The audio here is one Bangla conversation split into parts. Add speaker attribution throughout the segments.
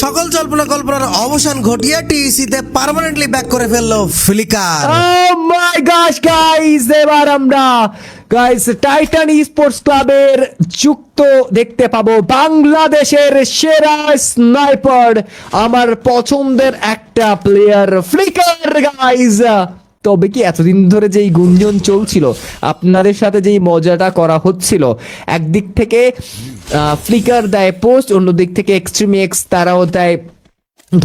Speaker 1: সকল জল্পনা কল্পনার অবসান ঘটিয়ে টিইসিতে পার্মানেন্টলি ব্যাক করে ফেললো flicker.
Speaker 2: Oh my gosh guys, এবার আমরা গাইস টাইটান স্পোর্টস ক্লাবের যুক্ত দেখতে পাবো বাংলাদেশের সেরা স্নাইপার, আমার পছন্দের একটা প্লেয়ার ফ্লিকার গাইস। তবে কি এতদিন ধরে যেই গুঞ্জন চলছিল, আপনাদের সাথে যেই মজাটা করা হচ্ছিল, একদিক থেকে ফ্লিকার দেয় পোস্ট, অন্য দিক থেকে এক্সট্রিম এক্স তারাও দেয়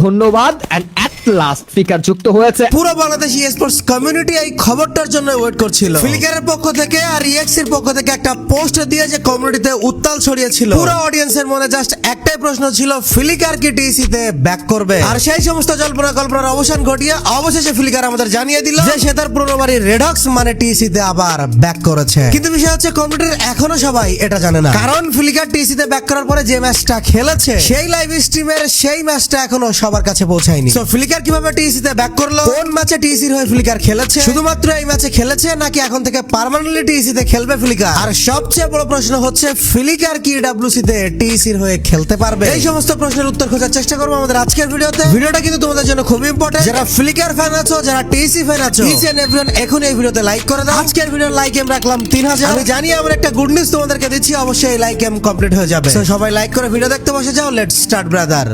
Speaker 2: ধন্যবাদ, এন্ড এট লাস্ট ফ্লিকার যুক্ত হয়েছে।
Speaker 1: পুরো বাংলাদেশ স্পোর্টস কমিউনিটি এই খবরটার জন্য ওয়েট করছিল। ফ্লিকারের পক্ষ থেকে আর ইএক্সির পক্ষ থেকে একটা পোস্ট দিয়ে যে কমিউনিটিতে উত্তাল ছড়িয়েছিল, পুরো অডিয়েন্সের মনে জাস্ট একটাই প্রশ্ন ছিল, ফ্লিকার কি টিইসিতে ব্যাক করবে? আর সেই সমস্ত জল্পনা কল্পনার অবসান ঘটিয়ে অবশেষে ফ্লিকার আমাদের জানিয়ে দিল যে সে তার পুরনো বাড়ি রেডক্স মানে টিইসিতে আবার ব্যাক করেছে। কিন্তু বিষয় হচ্ছে কমিউনিটির এখনো সবাই এটা জানে না, কারণ ফ্লিকার টিইসিতে ব্যাক করার পরে যে ম্যাচটা খেলেছে সেই লাইভ স্ট্রিমের সেই ম্যাচটা এখনো সবার কাছে পৌঁছায়নি। সো ফ্লিকার কিভাবে টিইসিতে ব্যাক করলো, কোন ম্যাচে টিইসির হয়ে ফ্লিকার খেলেছে, শুধুমাত্র এই ম্যাচে খেলেছে নাকি এখন থেকে পার্মানেন্টলি টিইসিতে খেলবে ফ্লিকার? আর সবচেয়ে বড় প্রশ্ন হচ্ছে ফ্লিকার কি ডাব্লিউসিতে টিইসির হয়ে খেলতে পারবে? এই সমস্ত প্রশ্নের উত্তর খোঁজার চেষ্টা করবো আমাদের আজকের ভিডিওতে। ভিডিওটা কিন্তু তোমাদের জন্য খুব ইম্পর্টেন্ট। যারা ফ্লিকার ফ্যান আছো, যারা টিইসি ফ্যান আছো, ইচ এন্ড এভরিওয়ান এখন এই ভিডিওতে লাইক করে দাও। আজকের ভিডিওর লাইক এম রাখলাম 3000। আমি জানি আমার একটা গুড নিউজ তোমাদেরকে দিচ্ছি, অবশ্যই লাইক এম কমপ্লিট হয়ে যাবে। সো সবাই লাইক করে ভিডিও দেখতে বসে যাও। Let's start brother.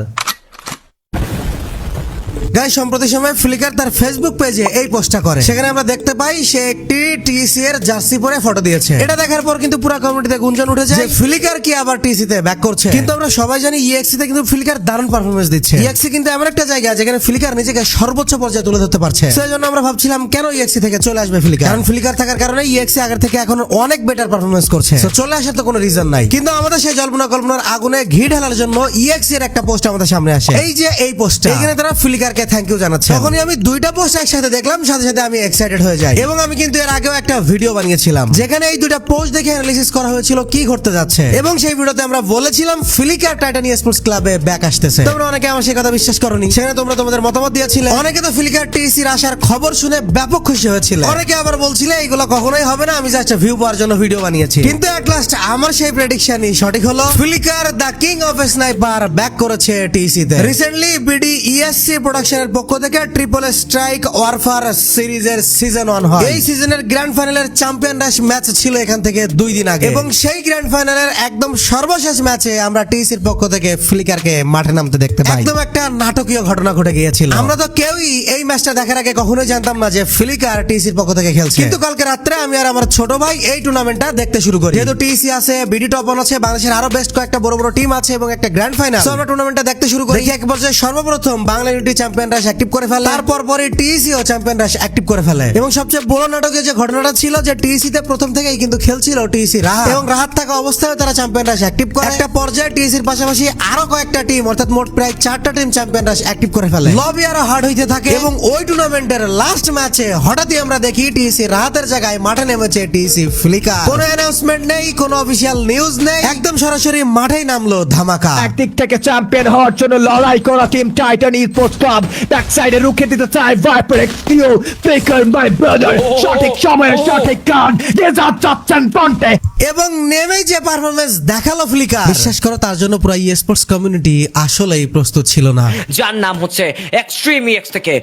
Speaker 1: গাইস, সম্প্রতি সময় ফ্লিকার তার ফেসবুক পেজে এই পোস্টটা করে, সেখানে আমরা দেখতে পাই সে একটি টিইসি এর জার্সি পরে ফটো দিয়েছে। এটা দেখার পর কিন্তু পুরো কমিউনিটিতে গুঞ্জন উঠে যায় যে ফ্লিকার কি আবার টিইসিতে ব্যাক করছে। কিন্তু আমরা সবাই জানি ইএক্সি তে কিন্তু ফ্লিকার দারুণ পারফরম্যান্স দিচ্ছে। ইএক্সি কিন্তু এমন একটা জায়গা যেখানে ফ্লিকার নিজেকে সর্বোচ্চ পর্যায়ে তুলে ধরতে পারছে। সেই জন্য আমরা ভাবছিলাম কেন ইএক্সি থেকে চলে আসবে ফ্লিকার, কারণ ফ্লিকার থাকার কারণে ইএক্সি আগের থেকে এখন অনেক বেটার পারফরম্যান্স করছে। তো চলে আসার তো কোনো রিজন নাই। কিন্তু আমাদের সেই জল্পনা কল্পনার আগুনে ঘি ঢালার জন্য ইএক্সি এর একটা পোস্ট আমাদের সামনে আসে। এই যে এই পোস্টটা, এখানে তারা ফ্লিকারকে থ্যাংক ইউ জানাচ্ছে। তখনই আমি দুইটা পোস্ট একসাথে দেখলাম, সাথে সাথে আমি এক্সাইটেড হয়ে যাই। এবং আমি কিন্তু এর আগেও একটা ভিডিও বানিয়েছিলাম যেখানে এই দুইটা পোস্ট দেখে অ্যানালিসিস করা হয়েছিল কি ঘটতে যাচ্ছে, এবং সেই ভিডিওতে আমরা বলেছিলাম ফ্লিকার টাইটান স্পোর্টস ক্লাবে ব্যাক আসতেছে। তোমরা অনেকে আমার সেই কথা বিশ্বাস করোনি, সেখানে তোমরা তোমাদের মতামত দিয়েছিলে। অনেকে তো ফ্লিকার টিইসির আসার খবর শুনে ব্যাপক খুশি হয়েছিল, অনেকে আবার বলছিলে এইগুলো কখনোই হবে না, আমি জাস্ট ভিউ পাওয়ার জন্য ভিডিও বানিয়েছি। কিন্তু এট লাস্ট আমার সেই প্রেডিকশনই সঠিক হলো। Flicker the king of sniper back করেছে টিইসিতে। রিসেন্টলি বিডি ইএসসি প্রোডাকশনের পক্ষ থেকে ট্রিপল স্ট্রাইক ওয়ারফার সিরিজের সিজন 1 হয়। এই সিজনের গ্র্যান্ড ফাইনালের চ্যাম্পিয়ন রাশ ম্যাচ ছিল এখান থেকে 2 দিন আগে, এবং সেই গ্র্যান্ড ফাইনালের একদম সর্বশেষ ম্যাচে আমরা টিইসির পক্ষ থেকে ফ্লিকারকে মাঠে নামতে দেখতে পাই। একদম একটা নাটকীয় ঘটনা ঘটে গিয়েছিল। আমরা তো কেউই এই ম্যাচটা দেখার আগে কখনোই জানতাম না যে ফ্লিকার টিইসির পক্ষ থেকে খেলছে। কিন্তু কালকে রাত্রে আমি আর আমার ছোট ভাই এই টুর্নামেন্টটা দেখতে শুরু করি। যেহেতু টিইসি আছে, বিডি টপ 1 আছে, বাংলাদেশের আরো বেস্ট কয়েকটা বড় বড় টিম আছে এবং একটা গ্র্যান্ড ফাইনাল, সো আমরা টুর্নামেন্টটা দেখতে শুরু করি। এক পর্যায়ে সর্বপ্রথম বাংলা ইউনিটি চ্যাম্পিয়ন রাশ অ্যাক্টিভ করে ফেলে, তারপর পরে টিইসি ও চ্যাম্পিয়ন রাশ অ্যাক্টিভ করে ফেলে। এবং সবচেয়ে বড় নাটকের যে ঘটনাটা ছিল যে টিইসি তে প্রথম থেকেই কিন্তু খেলছিল টিইসি রাহাত, এবং রাহাত থাকা অবস্থায় তারা চ্যাম্পিয়ন রাশ অ্যাক্টিভ করে। একটা পর্যায়ে টিইসির পাশাপাশি আরো কয়েকটা টিম, অর্থাৎ মোট প্রায় 4টা টিম চ্যাম্পিয়ন রাশ অ্যাক্টিভ করে ফেলে। লবি আরো হার্ড হইতে থাকে, এবং ওই টুর্নামেন্টের লাস্ট ম্যাচে হঠাৎই আমরা দেখি টিইসি রাহাতের জায়গায় মাঠে নেমেছে টিইসি ফ্লিকার। কোনো অ্যানাউন্সমেন্ট নেই, কোনো অফিশিয়াল নিউজ নেই, একদম সরাসরি মাঠেই নামলো ধামাকা।
Speaker 2: একদিক থেকে চ্যাম্পিয়ন হওয়ার জন্য লড়াই করা team Titan sports club back সাইডে রুখে দিতে চায় ভাইপার এক্সটিও ফ্লিকার মাই ব্রাদার, সঠিক সময়ে সঠিক কান ডেজার্ট চাচ্ছেন ফ্রন্টে,
Speaker 1: এবং নেমেই যে পারফরম্যান্স দেখালো ফ্লিকার, বিশ্বাস করো তার জন্য পুরো স্পোর্টস কমিউনিটি আসলেই প্রস্তুত ছিল না।
Speaker 3: যার নাম হচ্ছে এক্সট্রিম এক্স থেকে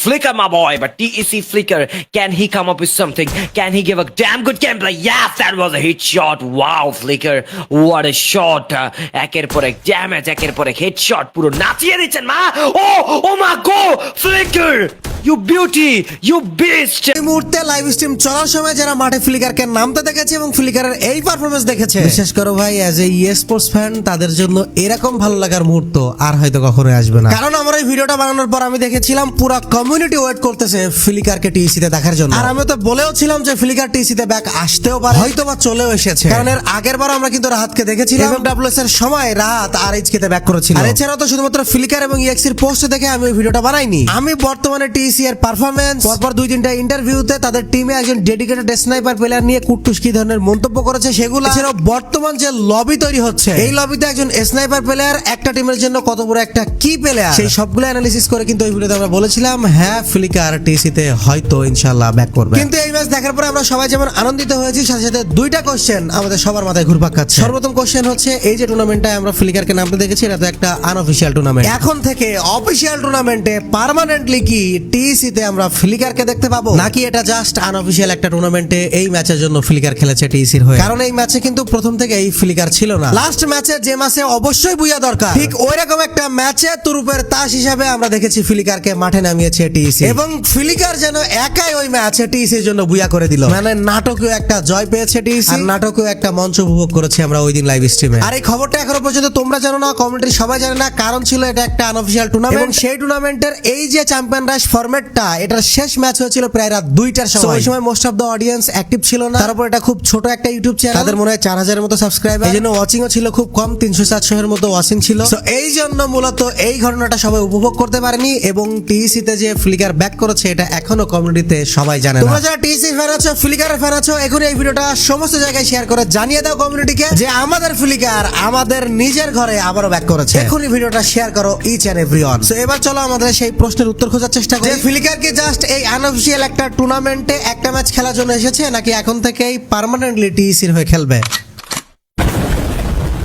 Speaker 3: Flicker my boy, but TEC Flicker, can he come up with something, can he give a damn good gameplay? Yes, that was a hit shot. Wow Flicker, what a shot! একের পর এক ড্যামেজ, একের পর এক হিট শট, পুরো নাচিয়ে দিচ্ছেন মা। ও মা গো Flicker, you beauty, you beast.
Speaker 1: এই মুহূর্তে লাইভ স্ট্রিম চলার সময় যারা মাঠে ফ্লিকারকে নামতে দেখেছে এবং ফ্লিকারের এই পারফরম্যান্স দেখেছে, বিশ্বাস করো ভাই, অ্যাজ এ স্পোর্টস ফ্যান তাদের জন্য এরকম ভালো লাগার মুহূর্ত আর হয়তো কখনোই আসবে না। কারণ আমার এই ভিডিওটা বানানোর পর আমি দেখেছিলাম পুরো কমিউনিটি ওয়েট করতেছে ফ্লিকারকে টিইসিতে দেখার জন্য। আর আমি তো বলেও ছিলাম যে ফ্লিকার টিইসিতে ব্যাক আসতেও পারে, হয়তো বা চলেও এসেছে। কারণ এর আগের বার আমরা কিন্তু রাহাতকে দেখেছিলাম এমডব্লিউএস এর সময় রাহাত আর এইচকে তে ব্যাক করেছিল। আর এছাড়াও তো শুধুমাত্র ফ্লিকার এবং ইএক্সির পোস্ট দেখে আমি ওই ভিডিওটা বানাইনি, আমি বর্তমানে টিইসি টিসি এর পারফরম্যান্স, পরপর 2-3টা ইন্টারভিউতে তাদের টিমে একজন ডেডিকেটেড স্নাইপার প্লেয়ার নিয়ে কুট্টুস কি ধরনের মন্তব্য করেছে সেগুলো, এছাড়াও বর্তমান যে লবি তৈরি হচ্ছে এই লবিতে একজন স্নাইপার প্লেয়ার একটা টিমের জন্য কত বড় একটা কি প্লেয়ার, সেই সবগুলো অ্যানালিসিস করে কিন্তু এই ভিডিওতে আমরা বলেছিলাম হ্যাঁ ফ্লিকার টিসি তে হয়তো ইনশাআল্লাহ ব্যাক করবে। কিন্তু এই ম্যাচ দেখার পরে আমরা সবাই যেমন আনন্দিত হয়েছি, সাথে সাথে দুইটা কোশ্চেন আমাদের সবার মাথায় ঘুরপাক খাচ্ছে। সর্বপ্রথম কোশ্চেন হচ্ছে এই যে টুর্নামেন্টে আমরা ফ্লিকারকে নামতে দেখেছি এটা তো একটা আনঅফিশিয়াল টুর্নামেন্ট, এখন থেকে অফিশিয়াল টুর্নামেন্টে পার্মানেন্টলি কি টিসি তে আমরা ফ্লিকারকে দেখতে পাবো, নাকি এটা জাস্ট আনঅফিশিয়াল একটা টুর্নামেন্টে এই ম্যাচের জন্য ফ্লিকার খেলেছে টিসির হয়ে? কারণ এই ম্যাচে কিন্তু প্রথম থেকে এই ফ্লিকার ছিল না। লাস্ট ম্যাচে যে ম্যাচে অবশ্যই বুইয়া দরকার, ঠিক ওইরকম একটা ম্যাচে তুরুপের তাস হিসাবে আমরা দেখেছি ফ্লিকারকে মাঠে নামিয়েছে টিসি, এবং ফ্লিকার যেন একাই ওই ম্যাচে টিসির জন্য বুইয়া করে দিল। মানে নাটকীয় একটা জয় পেয়েছে টিসি, আর নাটকীয় একটা মঞ্চ উপভোগ করেছি আমরা ওই দিন লাইভ স্ট্রিমে। আর এই খবরটা এখনো পর্যন্ত তোমরা জানো না, কমিউনিটি সবাই জানে না, কারণ ছিল এটা একটা আনঅফিশিয়াল টুর্নামেন্ট, এবং সেই টুর্নামেন্টের এই যে চ্যাম্পিয়ন রাশ ফরম্যাটটা, এটার শেষ ম্যাচ হয়েছিল প্রায় রাত 2টার সময়। ওই সময় most of the audience active ছিল না, তারপর এটা খুব ছোট একটা ইউটিউব চ্যানেল, তাদের মনে হয় 4000-এর মতো সাবস্ক্রাইবার, এই জন্য ওয়াচিংও ছিল খুব কম, 300-400 এর মতো ওয়াচিং ছিল। তো এই জন্য মূলত এই ঘটনাটা সবাই উপভোগ করতে পারেনি, এবং টিসি তে যে ফ্লিকার ব্যাক করেছে এটা এখনো কমিউনিটিতে সবাই জানে না। তোমরা যারা টিসি ফ্যান আছো, ফ্লিকারের ফ্যান আছো, এখন এই ভিডিওটা সমস্ত জায়গায় শেয়ার করে জানিয়ে দাও কমিউনিটিকে যে আমাদের ফ্লিকার আমাদের নিজের ঘরে আবারও ব্যাক করেছে। এখনই ভিডিওটা শেয়ার করো ইচ এন্ড এভরিওয়ান। সো এবার চলো আমাদের সেই প্রশ্নের উত্তর খোঁজার চেষ্টা করি যে ফ্লিকার কি জাস্ট এই আনঅফিশিয়াল একটা টুর্নামেন্টে একটা ম্যাচ খেলার জন্য এসেছে, নাকি এখন থেকেই পার্মানেন্টলি টিসির হয়ে খেলবে?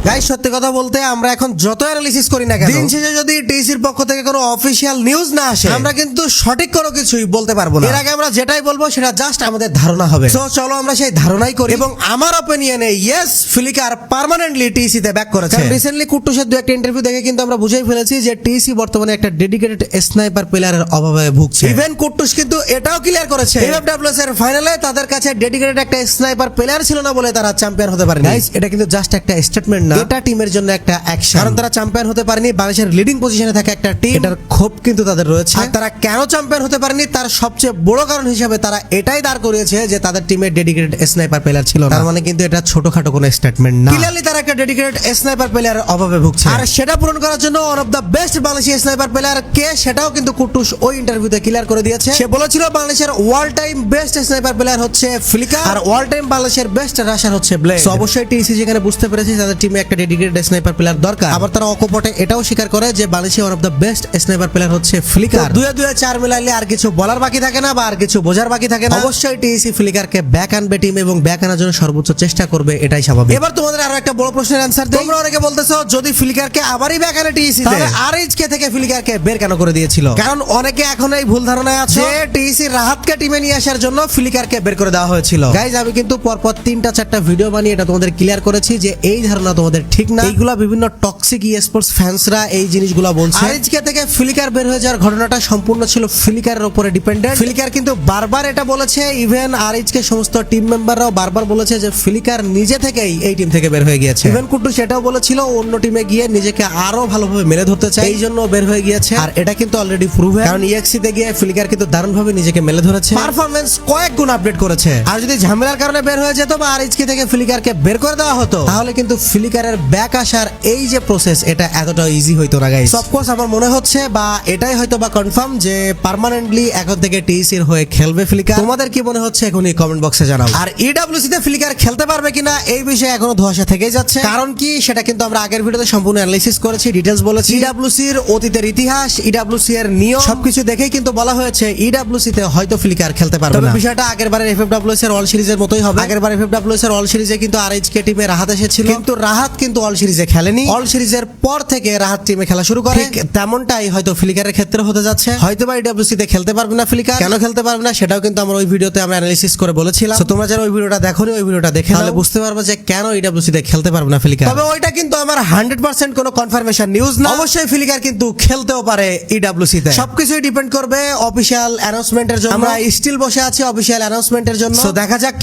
Speaker 1: গাইস সত্যি কথা বলতে আমরা এখন যত অ্যানালিসিস করি না কেন, দিন শেষে যদি টিসির পক্ষ থেকে কোনো অফিশিয়াল নিউজ না আসে আমরা কিন্তু সঠিক কোনো কিছুই বলতে পারবো না। এর আগে আমরা যেটাই বলবো সেটা জাস্ট আমাদের ধারণা হবে। সো চলো আমরা সেই ধারণাই করি, এবং আমার অপিনিয়নে ইয়েস ফ্লিকার পার্মানেন্টলি টিসি তে ব্যাক করেছে। রিসেন্টলি কুট্টুসের দু একটা ইন্টারভিউ দেখে কিন্তু আমরা বুঝেই ফেলেছি যে টিসি বর্তমানে একটা ডেডিকেটেড স্নাইপার প্লেয়ারের অভাবে ভুগছে। ইভেন কুট্টুস কিন্তু এটাও ক্লিয়ার করেছে এফএফডব্লিউএস এর ফাইনালে তাদের কাছে ডেডিকেটেড একটা স্নাইপার প্লেয়ার ছিল না বলে তারা চ্যাম্পিয়ন হতে পারেনি। গাইস এটা কিন্তু জাস্ট একটা স্টেটমেন্ট না, এটা টিমের জন্য একটা অ্যাকশন, কারণ তারা চ্যাম্পিয়ন হতে পারেনি। বাংলাদেশের লিডিং পজিশনে থাকা একটা টিম, এটার ক্ষোভ কিন্তু তাদের রয়েছে। আর তারা কেন চ্যাম্পিয়ন হতে পারেনি তার সবচেয়ে বড় কারণ হিসেবে তারা এটাই দাঁড় করিয়েছে যে তাদের টিমে ডেডিকেটেড স্নাইপার প্লেয়ার ছিল না। তার মানে কিন্তু এটা ছোটখাটো কোনো স্টেটমেন্ট না, ক্লিয়ারলি তারা একটা ডেডিকেটেড স্নাইপার প্লেয়ারের অভাবে ভুগছে। আর সেটা পূরণ করার জন্য one of the best Bangladeshi sniper player কে সেটাও কিন্তু কুট্টুস ওই ইন্টারভিউতে ক্লিয়ার করে দিয়েছে। সে বলেছিল বাংলাদেশের ওয়াল টাইম বেস্ট স্নাইপার প্লেয়ার হচ্ছে ফ্লিকার, আর ওয়াল টাইম বাংলাদেশের বেস্ট রাশার হচ্ছে ব্লেড। সো অবশ্যই টিসি যেখানে বুঝতে পেরেছে তাদের টিমে একটা ডেডিকেটেড স্নাইপার প্লেয়ার দরকার, আবার তারা অকপটে এটাও স্বীকার করে যে বাংলাদেশে one of the best sniper player হচ্ছে ফ্লিকার। দুয়ে দুয়ে চার মিলাইলে আর কিছু বলার বাকি থাকে না বা আর কিছু বোঝার বাকি থাকে না। অবশ্যই টিসি ফ্লিকারকে ব্যাক আনবে টিম, এবং ব্যাক আনার জন্য সর্বোচ্চ চেষ্টা করবে, এটাই স্বাভাবিক। এবার তোমাদের আরো একটা বড় প্রশ্নের অ্যানসার দেই। তোমরা অনেকে বলতেছো যদি ফ্লিকারকে আবারই ব্যাক আনে টিসি, তাহলে আরএইচকে থেকে ফ্লিকারকে বের কেন করে দিয়েছিল? কারণ অনেকে এখন এই ভুল ধারণায় আছে যে টিসি রাহাতকে টিমে নিয়ে আসার জন্য ফ্লিকারকে বের করে দেওয়া হয়েছিল। গাইজ আমি কিন্তু পরপর 3-4টা ভিডিও বানিয়ে এটা তোমাদের ক্লিয়ার করেছি যে এই ধারণা তোমাদের ঠিক না। এইগুলা বিভিন্ন টক্সিক স্পোর্টস ফ্যান্সরা এই জিনিসগুলো বলছে। আরএইচকে থেকে ফ্লিকার বের হয়ে যাওয়ার ঘটনাটা সম্পূর্ণ ছিল ফ্লিকারের উপরে ডিপেন্ডেন্ট। ফ্লিকার কিন্তু বারবার এটা বলেছে, ইভেন আরএইচকে সমস্ত টিম মেম্বাররাও বারবার বলেছে যে ফ্লিকার নিজে থেকেই এই টিম থেকে বের হয়ে গিয়েছে। ইভেন কুট্টু সেটাও বলেছিল অন্য টিমে গিয়ে নিজেকে আরো ভালোভাবে মেলে ধরতে চায়, এই জন্য বের হয়ে গিয়েছে। আর এটা কিন্তু অলরেডি প্রুভ, কারণ ইএক্সি তে গিয়ে ফ্লিকার কিন্তু দারুণভাবে নিজেকে মেলে ধরেছে, পারফরম্যান্স কয়েক গুণ আপডেট করেছে। আর যদি ঝামেলার কারণে বের হয়ে যেত বা আরএইচকে থেকে ফ্লিকারকে বের করে দেওয়া হতো, তাহলে কিন্তু ফ্লিকারের ব্যাক আসার এই যে প্রসেস এটা এতটা ইজি হইতো না গাইস। অফকোর্স আমার মনে হচ্ছে বা এটাই হয়তো বা কনফার্ম যে পার্মানেন্টলি এখন থেকে টিসির হয়ে খেলবে ফ্লিকার। তোমাদের কি মনে হচ্ছে এখনই কমেন্ট বক্সে জানাও। আর ইডব্লিউসি তে ফ্লিকার খেলতে পারবে কিনা এই বিষয়ে এখনো ধোঁয়াশা থেকেই যাচ্ছে, কারণ কি সেটা কিন্তু আমরা আগের ভিডিওতে সম্পূর্ণ অ্যানালিসিস করেছি, ডিটেইলস বলেছি। ইডব্লিউসি এর অতীতের ইতিহাস, ইডব্লিউসি এর নিয়ম সবকিছু দেখেই কিন্তু বলা হয়েছে ইডব্লিউসি তে হয়তো ফ্লিকার খেলতে পারবে না। বিষয়টা আগেরবারের এফএফডব্লিউএস এর অল সিরিজের মতোই হবে। আগেরবার এফএফডব্লিউএস এর অল সিরিজে কিন্তু আরএইচকে টিমে রাহাত এসেছিল, কিন্তু রাহাত কিন্তু অল সিরিজে খেলেনি। অল সিরিজের পর থেকে রাহাত টিমে খেলা শুরু করে, তেমনটাই হয়তো ফ্লিকারের ক্ষেত্রে হতে যাচ্ছে। হয়তো বা ইডব্লিউসি তে খেলতে পারবে না ফ্লিকার, কেন খেলতে পারবে না সেটাও কিন্তু আমরা ওই ভিডিওতে আমরা অ্যানালিসিস করে বলেছিলাম। তো তোমরা যারা ওই ভিডিওটা দেখোনি ওই ভিডিওটা দেখে তাহলে বুঝতে পারবে যে কেন ইডব্লিউসি তে খেলতে পারবে না ফ্লিকার। তবে ওইটা কিন্তু আমার 100% কোনো কনফার্মেশন নিউজ না। অবশ্যই ফ্লিকার কিন্তু খেলতেও পারে ইডব্লিউসি তে, সবকিছুই ডিপেন্ড করবে অফিশিয়াল অ্যানাউন্সমেন্টের জন্য। আমরা স্টিল বসে আছি অফিশিয়াল অ্যানাউন্সমেন্টের জন্য, তো দেখা যাক কি